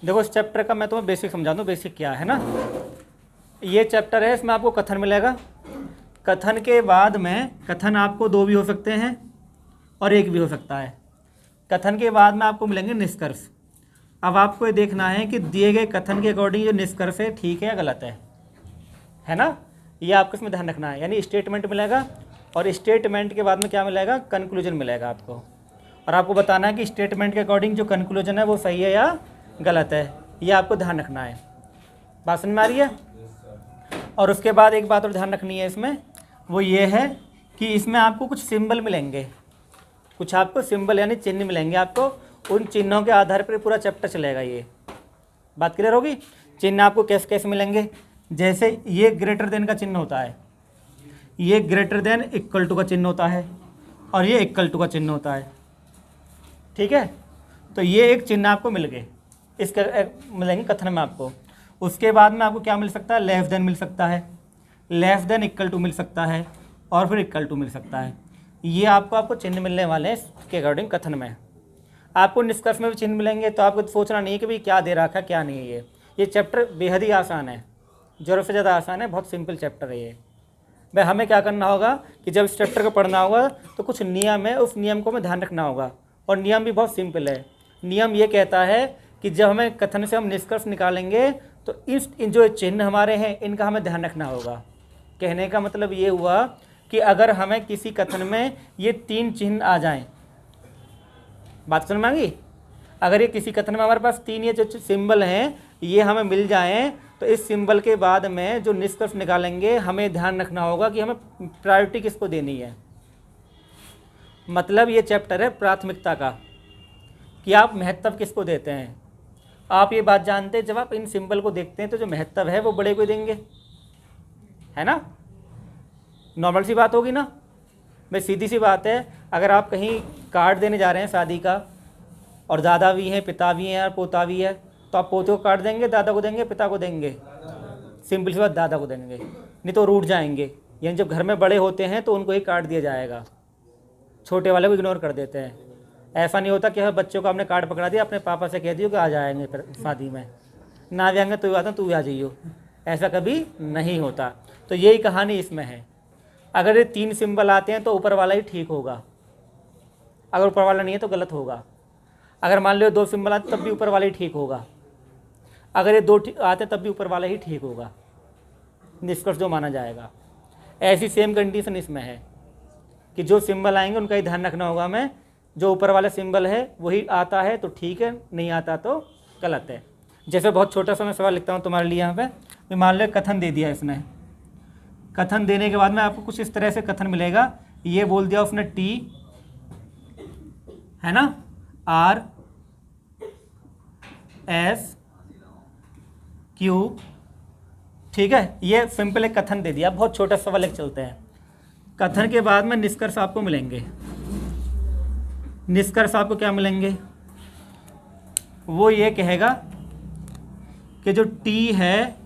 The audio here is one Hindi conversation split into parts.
देखो इस चैप्टर का मैं तुम्हें बेसिक समझा दूँ, बेसिक क्या है ना। ये चैप्टर है, इसमें आपको कथन मिलेगा। कथन के बाद में, कथन आपको 2 भी हो सकते हैं और 1 भी हो सकता है। कथन के बाद में आपको मिलेंगे निष्कर्ष। अब आपको ये देखना है कि दिए गए कथन के अकॉर्डिंग जो निष्कर्ष है ठीक है या गलत है ना। ये आपको इसमें ध्यान रखना है। यानी स्टेटमेंट मिलेगा और स्टेटमेंट के बाद में क्या मिलेगा, कंक्लूजन मिलेगा आपको। और आपको बताना है कि स्टेटमेंट के अकॉर्डिंग जो कंक्लूजन है वो सही है या गलत है, ये आपको ध्यान रखना है। बात समझ में आ रही है। और उसके बाद एक बात और ध्यान रखनी है इसमें, वो ये है कि इसमें आपको कुछ सिंबल मिलेंगे, कुछ आपको सिंबल यानी चिन्ह मिलेंगे आपको। उन चिन्हों के आधार पर पूरा चैप्टर चलेगा। ये बात क्लियर होगी। चिन्ह आपको कैसे कैसे मिलेंगे, जैसे ये ग्रेटर देन का चिन्ह होता है, ये ग्रेटर देन इक्वल टू का चिन्ह होता है, और ये इक्वल टू का चिन्ह होता है। ठीक है, तो ये एक चिन्ह आपको मिल गए, इसके मिलेंगे कथन में आपको। उसके बाद में आपको क्या मिल सकता है, लेस देन मिल सकता है, लेस देन इक्वल टू मिल सकता है, और फिर इक्वल टू मिल सकता है। ये आपको चिन्ह मिलने वाले हैं इसके अकॉर्डिंग कथन में। आपको निष्कर्ष में भी चिन्ह मिलेंगे, तो आपको सोचना नहीं है कि भाई क्या दे रखा है क्या नहीं है। ये चैप्टर बेहद ही आसान है, ज़रूरत से ज़्यादा आसान है, बहुत सिंपल चैप्टर है ये। भाई हमें क्या करना होगा कि जब इस चैप्टर को पढ़ना होगा तो कुछ नियम है, उस नियम को हमें ध्यान रखना होगा। और नियम भी बहुत सिंपल है। नियम ये कहता है कि जब हमें कथन से हम निष्कर्ष निकालेंगे तो इन जो चिन्ह हमारे हैं इनका हमें ध्यान रखना होगा। कहने का मतलब ये हुआ कि अगर हमें किसी कथन में ये 3 चिन्ह आ जाएं, बात समझ में आ गई। अगर ये किसी कथन में हमारे पास 3 ये जो सिंबल हैं ये हमें मिल जाएं, तो इस सिंबल के बाद में जो निष्कर्ष निकालेंगे हमें ध्यान रखना होगा कि हमें प्रायोरिटी किसको देनी है। मतलब ये चैप्टर है प्राथमिकता का, कि आप महत्व किसको देते हैं। आप ये बात जानते हैं, जब आप इन सिंबल को देखते हैं तो जो महत्व है वो बड़े को देंगे, है ना। नॉर्मल सी बात होगी ना भाई, सीधी सी बात है। अगर आप कहीं कार्ड देने जा रहे हैं शादी का, और दादा भी हैं पिता भी हैं और पोता भी है, तो आप पोते को कार्ड देंगे, दादा को देंगे, पिता को देंगे। सिंपल सी बात, दादा को देंगे, नहीं तो रूठ जाएंगे। यानी जब घर में बड़े होते हैं तो उनको ही कार्ड दिया जाएगा, छोटे वाले को इग्नोर कर देते हैं। ऐसा नहीं होता कि हर बच्चों को आपने कार्ड पकड़ा दिया, अपने पापा से कह दियो कि आ जाएंगे फिर शादी में, ना भी आएंगे तो भी आता तू भी आ जाइयो, ऐसा कभी नहीं होता। तो यही कहानी इसमें है। अगर ये 3 सिंबल आते हैं तो ऊपर वाला ही ठीक होगा, अगर ऊपर वाला नहीं है तो गलत होगा। अगर मान लो 2 सिंबल आते तब भी ऊपर वाला ही ठीक होगा, अगर ये 2 आते तब भी ऊपर वाला ही ठीक होगा, निष्कर्ष जो माना जाएगा। ऐसी सेम कंडीशन इसमें है कि जो सिंबल आएंगे उनका ही ध्यान रखना होगा हमें। जो ऊपर वाला सिंबल है वही आता है तो ठीक है, नहीं आता तो गलत है। जैसे बहुत छोटा सा मैं सवाल लिखता हूँ तुम्हारे लिए यहाँ पे। मान लो कथन दे दिया इसने, कथन देने के बाद में आपको कुछ इस तरह से कथन मिलेगा। ये बोल दिया उसने टी, है ना, R S Q, ठीक है। ये सिंपल एक कथन दे दिया, बहुत छोटा सवाल एक चलते हैं। कथन के बाद में निष्कर्ष आपको मिलेंगे। निष्कर्ष आपको क्या मिलेंगे, वो ये कहेगा कि जो T है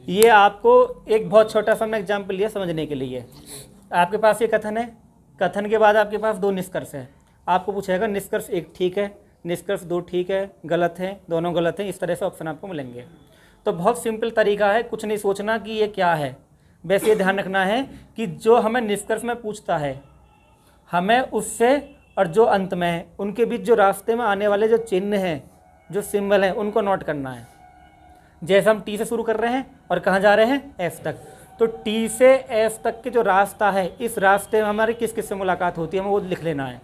ये आपको एक बहुत छोटा सा मैं एग्जाम्पल लिया समझने के लिए। आपके पास ये कथन है, कथन के बाद आपके पास 2 निष्कर्ष है। आपको पूछेगा निष्कर्ष 1 ठीक है, निष्कर्ष 2 ठीक है, गलत है, दोनों गलत हैं, इस तरह से ऑप्शन आपको मिलेंगे। तो बहुत सिंपल तरीका है, कुछ नहीं सोचना कि ये क्या है। बस ये ध्यान रखना है कि जो हमें निष्कर्ष में पूछता है, हमें उससे और जो अंत में है उनके बीच जो रास्ते में आने वाले जो चिन्ह हैं, जो सिंबल हैं, उनको नोट करना है। जैसे हम टी से शुरू कर रहे हैं और कहाँ जा रहे हैं, एफ तक, तो टी से एफ तक के जो रास्ता है, इस रास्ते में हमारी किस किस से मुलाकात होती है हमें वो लिख लेना है।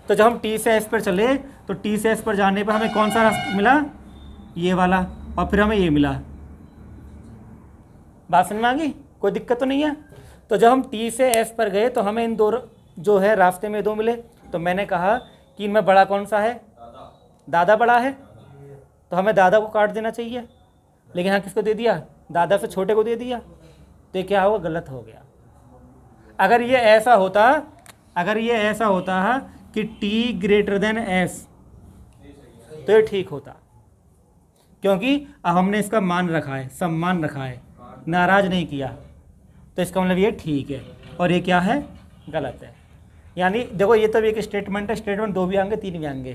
तो जब हम टी से एफ पर चले तो टी से एफ पर जाने पर हमें कौन सा रास्ता मिला, ये वाला, और फिर हमें ये मिला। बात समझ में आ गई, कोई दिक्कत तो नहीं है। तो जब हम टी से एफ पर गए तो हमें इन 2 जो है रास्ते में 2 मिले। तो मैंने कहा कि इनमें बड़ा कौन सा है, दादा बड़ा है, तो हमें दादा को काट देना चाहिए। लेकिन यहाँ किसको दे दिया, दादा से छोटे को दे दिया, तो ये क्या होगा, गलत हो गया। अगर ये ऐसा होता कि टी ग्रेटर देन एस तो ये ठीक होता, क्योंकि अब हमने इसका मान रखा है, सम्मान रखा है, नाराज नहीं किया। तो इसका मतलब ये ठीक है और ये क्या है, गलत है। यानी देखो ये तो एक स्टेटमेंट है, स्टेटमेंट 2 भी आएंगे 3 भी आएंगे।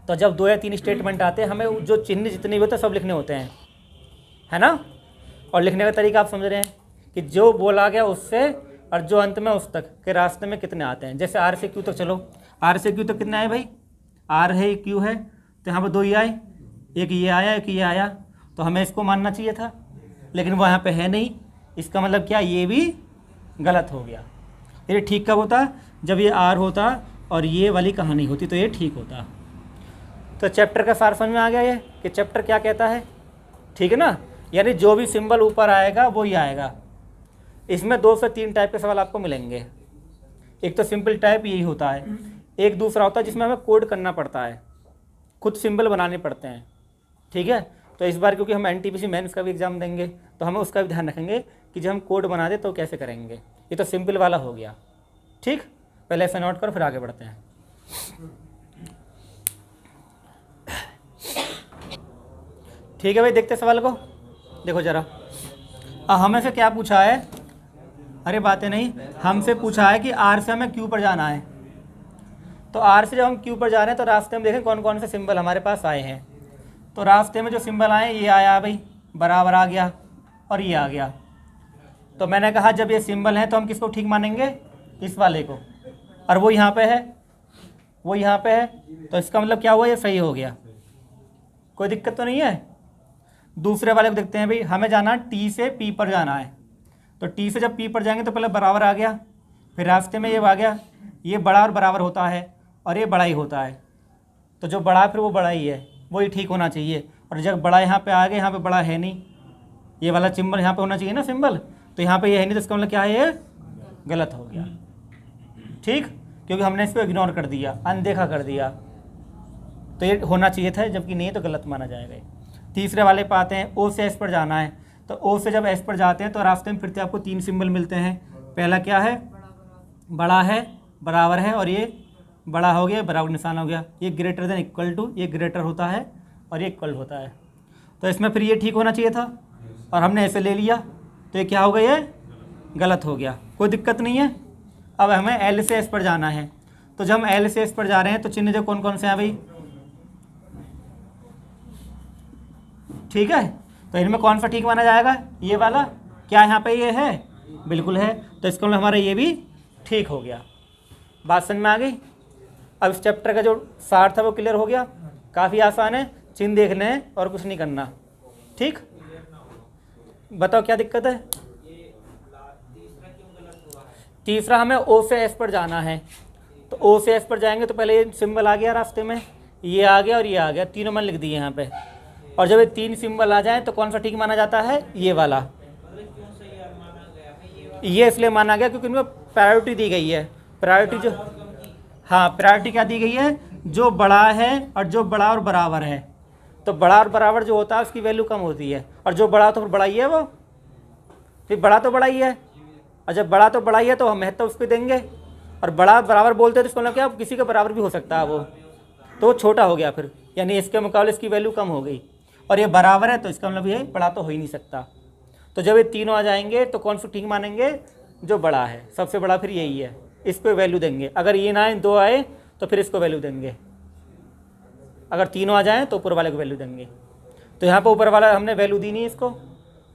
तो जब 2 या 3 स्टेटमेंट आते हैं हमें जो चिन्ह जितने भी होते हैं सब लिखने होते हैं, है ना। और लिखने का तरीका आप समझ रहे हैं कि जो बोला गया उससे और जो अंत में उस तक के रास्ते में कितने आते हैं। जैसे आर से क्यू तक चलो, आर से क्यू तक कितने आए भाई, आर है क्यू है, तो यहाँ पर 2 ही आए, एक ये आया एक ये आया, तो हमें इसको मानना चाहिए था, लेकिन वो यहाँ पे है नहीं। इसका मतलब क्या, ये भी गलत हो गया। ये ठीक कब होता, जब ये आर होता और ये वाली कहानी होती तो ये ठीक होता। तो चैप्टर का सार समझ में आ गया ये कि चैप्टर क्या कहता है, ठीक है ना। यानी जो भी सिंबल ऊपर आएगा वो ही आएगा। इसमें 2 से 3 टाइप के सवाल आपको मिलेंगे। एक तो सिंपल टाइप यही होता है, एक दूसरा होता है जिसमें हमें कोड करना पड़ता है, खुद सिंबल बनाने पड़ते हैं, ठीक है। तो इस बार क्योंकि हम एनटीपीसी मेंस का भी एग्ज़ाम देंगे तो हमें उसका भी ध्यान रखेंगे कि जब हम कोड बना दे तो कैसे करेंगे। ये तो सिंपल वाला हो गया, ठीक। पहले ऐसा नोट करो फिर आगे बढ़ते हैं। ठीक है भाई, देखते सवाल को, देखो ज़रा। हमें से क्या पूछा है, अरे बातें नहीं, हमसे पूछा है कि आर से हमें क्यू पर जाना है। तो आर से जब हम क्यू पर जा रहे हैं तो रास्ते में देखें कौन कौन से सिंबल हमारे पास आए हैं। तो रास्ते में जो सिंबल आए, ये आया भाई, बराबर आ गया और ये आ गया। तो मैंने कहा जब ये सिंबल हैं तो हम किसको ठीक मानेंगे, इस वाले को, और वो यहाँ पे है, वो यहाँ पे है, तो इसका मतलब क्या हुआ, ये सही हो गया, कोई दिक्कत तो नहीं है। दूसरे वाले को देखते हैं भाई, हमें जाना टी से पी पर जाना है। तो टी से जब पी पर जाएंगे तो पहले बराबर आ गया, फिर रास्ते में ये आ गया, ये बड़ा और बराबर होता है और ये बड़ा ही होता है। तो जो बड़ा फिर वो बड़ा ही है, वही ठीक होना चाहिए। और जब बड़ा यहाँ पे आ गया, यहाँ पे बड़ा है नहीं, ये वाला सिंबल यहाँ पे होना चाहिए ना सिंबल, तो यहाँ पे ये है नहीं, तो इसका मतलब क्या है, ये गलत हो गया, ठीक, क्योंकि हमने इसको इग्नोर कर दिया, अनदेखा कर दिया। तो ये होना चाहिए था, जबकि नहीं तो गलत माना जाएगा। तीसरे वाले पे आते हैं, ओ से एस पर जाना है। तो ओ से जब एस पर जाते हैं तो रास्ते में फिर से आपको 3 सिंबल मिलते हैं। पहला क्या है, बड़ा है, बराबर है, और ये बड़ा हो गया, बराबर निशान हो गया। ये ग्रेटर देन इक्वल टू, ये ग्रेटर होता है और ये इक्वल होता है। तो इसमें फिर ये ठीक होना चाहिए था और हमने ऐसे ले लिया, तो ये क्या हो गया, ये गलत हो गया। कोई दिक्कत नहीं है। अब हमें एल से एस पर जाना है। तो जब हम एल से एस पर जा रहे हैं तो चिन्ह जो कौन कौन से हैं भाई, ठीक है। तो इनमें कौन सा ठीक माना जाएगा, ये वाला। क्या यहाँ पे ये है, बिल्कुल है, तो इसको हमारा ये भी ठीक हो गया। बात समझ में आ गई। अब इस चैप्टर का जो सार था वो क्लियर हो गया। काफ़ी आसान है, चिन्ह देखने हैं और कुछ नहीं करना, ठीक। बताओ क्या दिक्कत है। तीसरा हमें ओ से एस पर जाना है। तो ओ से एस पर जाएंगे तो पहले ये सिंबल आ गया रास्ते में, ये आ गया और ये आ गया, तीनों मैंने लिख दिए यहाँ पे। और जब ये 3 सिंबल आ जाए तो कौन सा ठीक माना जाता है, ये वाला। ये इसलिए माना गया क्योंकि इनमें प्रायोरिटी दी गई है। प्रायोरिटी जो, हाँ, प्रायोरिटी क्या दी गई है, जो बड़ा है और जो बड़ा और बराबर है। तो बड़ा और बराबर जो होता है उसकी वैल्यू कम होती है, और जो बड़ा तो फिर बड़ा ही है, वो फिर बड़ा तो बड़ा ही है। और जब बड़ा तो बड़ा ही है तो हम महत्व उसको देंगे। और बड़ा बराबर बोलते हैं तो इसको मतलब क्या, किसी के बराबर भी हो सकता है वो, तो वो छोटा हो गया फिर, यानी इसके मुकाबले इसकी वैल्यू कम हो गई। और ये बराबर है तो इसका मतलब ये बड़ा तो हो ही नहीं सकता। तो जब ये तीनों आ जाएंगे तो कौन सा ठीक मानेंगे, जो बड़ा है, सबसे बड़ा फिर यही है, इस पर वैल्यू देंगे। अगर ये ना आए, 2 आए तो फिर इसको वैल्यू देंगे। अगर तीनों आ जाएँ तो ऊपर वाले को वैल्यू देंगे। तो यहाँ पर ऊपर वाला हमने वैल्यू दी नहीं इसको,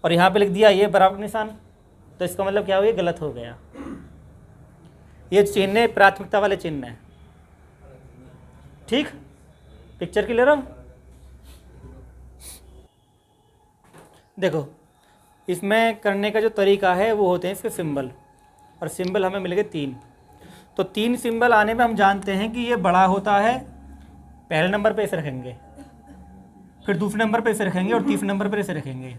और यहाँ पे लिख दिया ये बराबर निशान, तो इसका मतलब क्या हुआ, ये गलत हो गया। ये चिन्ह प्राथमिकता वाले चिन्ह है, ठीक। पिक्चर क्लियर हो। देखो इसमें करने का जो तरीका है वो होते हैं इसके सिंबल, और सिंबल हमें मिल गए 3। तो 3 सिंबल आने में हम जानते हैं कि ये बड़ा होता है, पहले नंबर पे इसे रखेंगे, फिर दूसरे नंबर पे इसे रखेंगे और तीसरे नंबर पर इसे रखेंगे।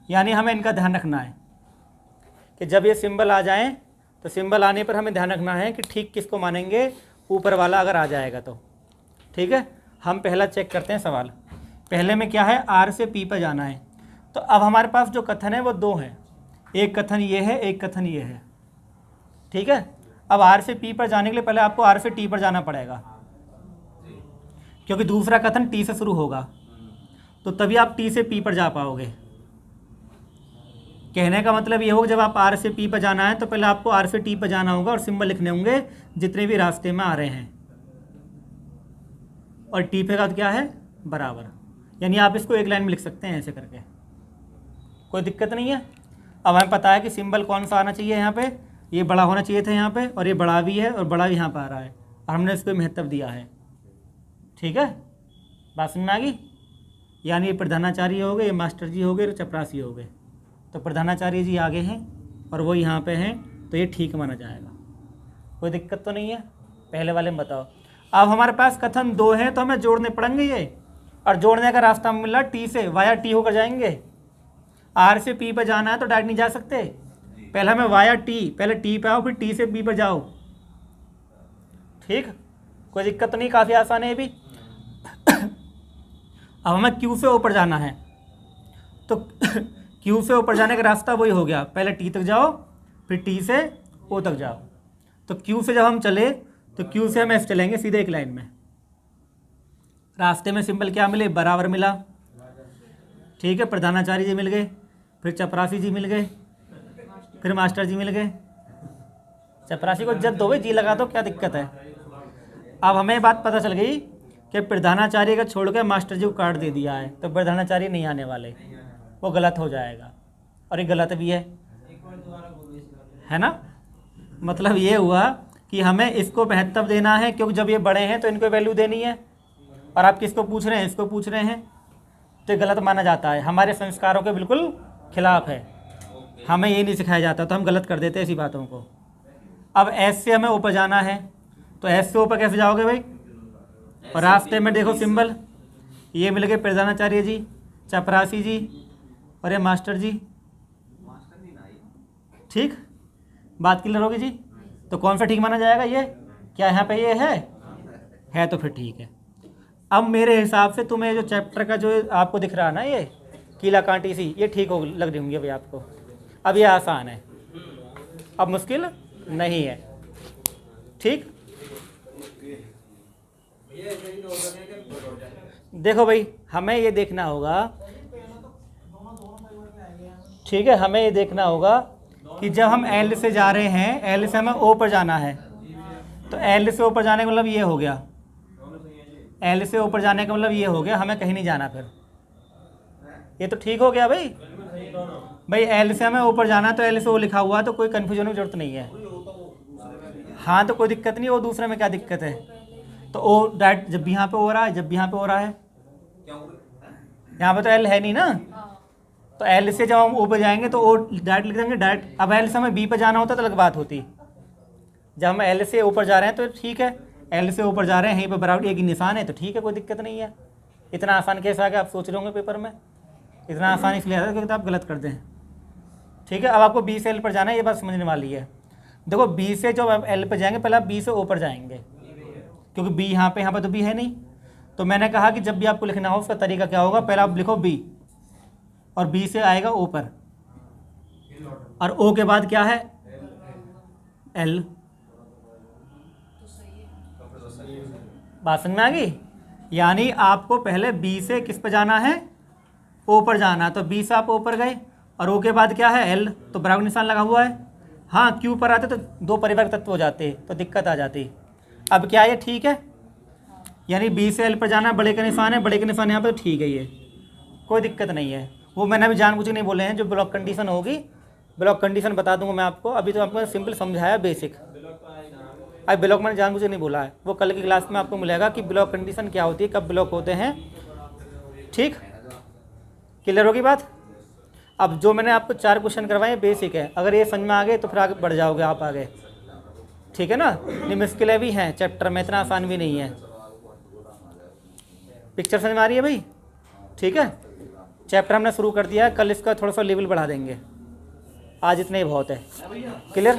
यानी हमें इनका ध्यान रखना है कि जब ये सिंबल आ जाएं तो सिंबल आने पर हमें ध्यान रखना है कि ठीक किसको मानेंगे, ऊपर वाला अगर आ जाएगा तो, ठीक है। हम पहला चेक करते हैं सवाल। पहले में क्या है, आर से पी पर जाना है। तो अब हमारे पास जो कथन है वो 2 हैं, एक कथन ये है, एक कथन ये है, ठीक है। अब आर से पी पर जाने के लिए पहले आपको आर से टी पर जाना पड़ेगा, क्योंकि दूसरा कथन टी से शुरू होगा, तो तभी आप टी से पी पर जा पाओगे। कहने का मतलब ये होगा जब आप आर से पी पर जाना है तो पहले आपको आर से टी पर जाना होगा और सिंबल लिखने होंगे जितने भी रास्ते में आ रहे हैं, और टी पे का क्या है बराबर, यानी आप इसको एक लाइन में लिख सकते हैं ऐसे करके, कोई दिक्कत नहीं है। अब हमें पता है कि सिंबल कौन सा आना चाहिए यहाँ पे, ये बड़ा होना चाहिए था यहाँ पे, और ये बड़ा भी है और बड़ा भी यहाँ पर आ रहा है और हमने इसको महत्व दिया है। ठीक है, बात समझ में आ गई। यानी ये प्रधानाचार्य हो गए, ये मास्टर जी हो गए, चपरासी हो गए। तो प्रधानाचार्य जी आगे हैं और वो यहाँ पे हैं, तो ये ठीक माना जाएगा, कोई दिक्कत तो नहीं है। पहले वाले में बताओ। अब हमारे पास कथन 2 हैं तो हमें जोड़ने पड़ेंगे ये, और जोड़ने का रास्ता मिला टी से, वाया टी होकर जाएंगे। आर से पी पर जाना है तो डायरेक्ट नहीं जा सकते, पहले हमें वाया टी, पहले टी पे आओ फिर टी से पी पर जाओ। ठीक, कोई दिक्कत तो नहीं, काफ़ी आसान है ये भी। अब हमें क्यू से ऊपर जाना है तो क्यू से ऊपर जाने का रास्ता वही हो गया, पहले टी तक जाओ फिर टी से ओ तक जाओ। तो क्यू से जब हम चले तो क्यू से हम ऐसे चलेंगे सीधे एक लाइन में। रास्ते में सिंबल क्या मिले, बराबर मिला। ठीक है, प्रधानाचार्य जी मिल गए, फिर चपरासी जी मिल गए, फिर मास्टर जी मिल गए। चपरासी को जब दोगे जी लगा दो, क्या दिक्कत है। अब हमें बात पता चल गई कि प्रधानाचार्य का छोड़ के मास्टर जी को काट दे दिया है, तो प्रधानाचार्य नहीं आने वाले, वो गलत हो जाएगा, और ये गलत भी है ना। मतलब ये हुआ कि हमें इसको महत्व देना है, क्योंकि जब ये बड़े हैं तो इनको वैल्यू देनी है, और आप किसको पूछ रहे हैं, इसको पूछ रहे हैं, तो ये गलत माना जाता है, हमारे संस्कारों के बिल्कुल खिलाफ है। हमें ये नहीं सिखाया जाता, तो हम गलत कर देते हैं ऐसी बातों को। अब एस से हमें ऊपर जाना है, तो एस से ऊपर कैसे जाओगे भाई, और रास्ते में देखो सिंबल, ये मिल गए प्रधानाचार्य जी, चपरासी जी और ये मास्टर जी। ठीक, बात क्लियर होगी जी। तो कौन सा ठीक माना जाएगा, ये क्या यहाँ पे ये है तो फिर ठीक है। अब मेरे हिसाब से तुम्हें जो चैप्टर का जो आपको दिख रहा है ना, ये कीला कांटी सी, ये ठीक हो लग रही होंगी अभी आपको। अब ये आसान है, अब मुश्किल नहीं है। ठीक, देखो भाई हमें ये देखना होगा, ठीक है, हमें ये देखना होगा कि जब हम एल से जा रहे हैं, एल से हमें ओ पर जाना है, तो एल से ऊपर जाने का मतलब ये हो गया, एल से ऊपर जाने का मतलब ये हो गया, हमें कहीं नहीं जाना फिर। ये तो ठीक हो गया भाई। भाई एल से हमें ऊपर जाना है तो एल से ओ लिखा हुआ है, तो कोई कन्फ्यूजन की जरूरत नहीं है। हाँ, तो कोई दिक्कत नहीं, वो दूसरे में क्या दिक्कत है। तो ओ डायरेक्ट जब भी यहाँ पे हो रहा है, जब भी यहाँ पे हो रहा है, यहाँ पे तो एल है नहीं ना, तो एल से जब हम ओ पे जाएंगे तो ओ डायरेक्ट लिख देंगे डायरेक्ट। अब एल से हमें बी पे जाना होता तो अलग बात होती, जब हम एल से ऊपर जा रहे हैं तो ठीक है, एल से ऊपर जा रहे हैं, यहीं पर बराबर एक ही निशान है तो ठीक है, कोई दिक्कत नहीं है। इतना आसान कैसे आ गया आप सोच रहे होंगे पेपर में, इतना आसान इसलिए आता है क्योंकि आप गलत करते हैं। ठीक है, अब आपको बी से एल पर जाना है, ये बात समझने वाली है। देखो बी से जब आप एल पर जाएंगे, पहले आप बी से ओ पर जाएंगे, क्योंकि बी यहाँ पर तो बी है नहीं। तो मैंने कहा कि जब भी आपको लिखना हो उसका तरीका क्या होगा, पहले आप लिखो बी, और बी से आएगा ओ पर, और ओ के बाद क्या है एल। बात समझ में आ गई। यानी आपको पहले बी से किस पर जाना है, ओ पर जाना, तो बी से आप ओ पर गए, और ओ के बाद क्या है एल, तो बराबर निशान लगा हुआ है। हाँ, क्यू पर आते तो दो परिवर्त तत्व हो जाते तो दिक्कत आ जाती। अब क्या ये ठीक है, यानी बी से एल पर जाना, बड़े का निशान है, बड़े के निशान यहाँ पर, तो ठीक है, ये कोई दिक्कत नहीं है। वो मैंने अभी जानबूझ के नहीं बोले हैं, जो ब्लॉक कंडीशन होगी, ब्लॉक कंडीशन बता दूंगा मैं आपको। अभी तो आपको सिंपल समझाया बेसिक, अब ब्लॉक मैंने जानबूझ के नहीं बोला है, वो कल की क्लास में आपको मिलेगा कि ब्लॉक कंडीशन क्या होती है, कब ब्लॉक होते हैं। ठीक, क्लियर होगी बात। अब जो मैंने आपको 4 क्वेश्चन करवाए बेसिक है, अगर ये समझ में आ गए तो फिर आगे बढ़ जाओगे आप आगे। ठीक है ना, ये मुश्किलें भी हैं चैप्टर में, इतना आसान भी नहीं है। पिक्चर समझ में आ रही है भाई। ठीक है, चैप्टर हमने शुरू कर दिया है, कल इसका थोड़ा सा लेवल बढ़ा देंगे, आज इतना ही बहुत है। क्लियर।